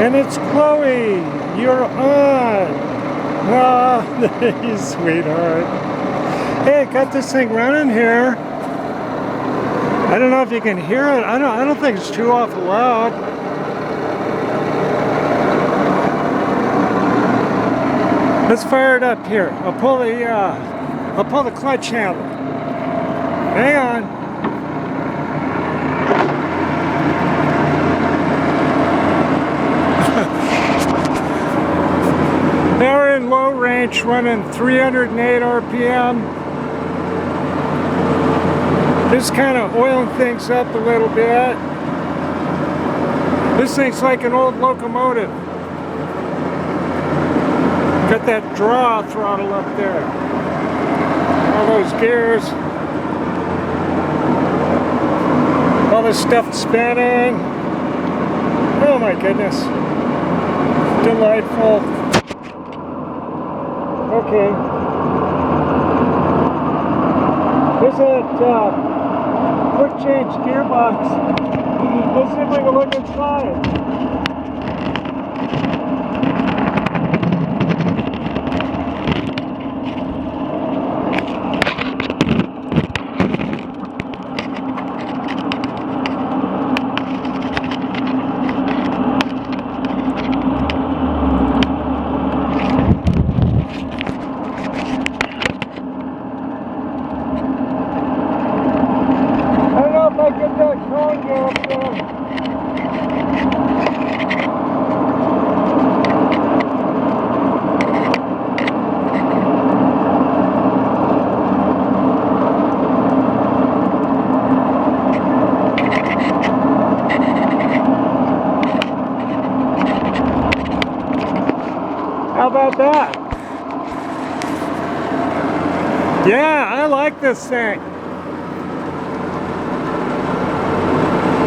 And it's Chloe. You're on. Oh, you sweetheart. Hey, got this thing running here. I don't know if you can hear it. I don't think it's too awful loud. Let's fire it up here. I'll pull the clutch handle. Hang on. Now we're in low range, running 308 RPM. Just kind of oiling things up a little bit. This thing's like an old locomotive. Got that draw throttle up there. All those gears. All this stuff spinning. Oh my goodness. Delightful. Okay. There's that quick change gearbox. Let's see if we can look inside. How about that? Yeah, I like this thing.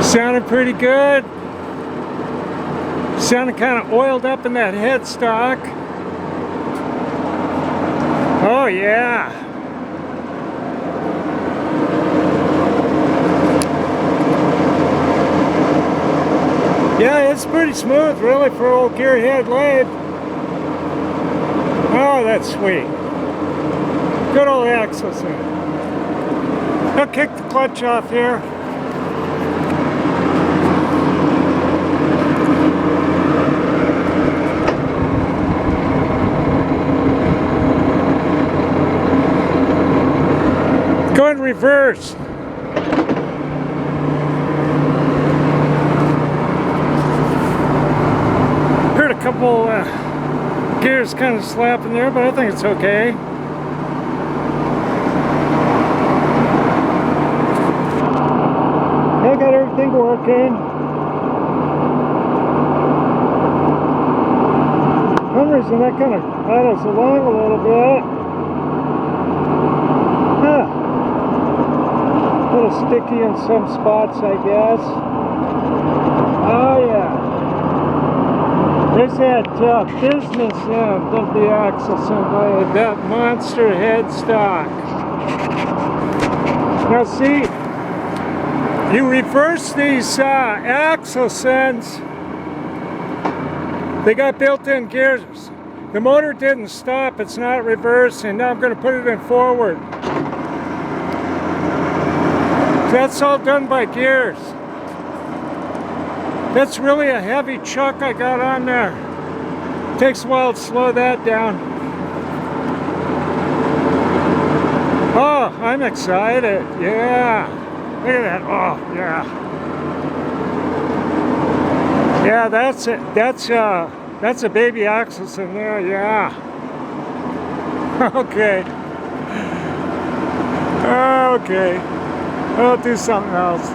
Sounded pretty good. Sounded kind of oiled up in that headstock. Oh yeah. Yeah, it's pretty smooth really for old gearhead lathe. Oh, that's sweet. Good old Axelson. I'll kick the clutch off here. Go in reverse. Heard a couple gears kind of slapping there, but I think it's okay. I got everything working. For some reason that kind of idles along a little bit. A little sticky in some spots, I guess. Oh yeah. There's that business end of the Axelson lathe, that monster headstock. Now see, you reverse these Axelsons, they got built-in gears. The motor didn't stop, it's not reversing. Now I'm going to put it in forward. That's all done by gears. That's really a heavy chuck I got on there. Takes a while to slow that down. Oh, I'm excited. Yeah. Look at that. Oh, yeah. Yeah, that's it. That's a baby Axelson there. Yeah. Okay. Okay. I'll do something else.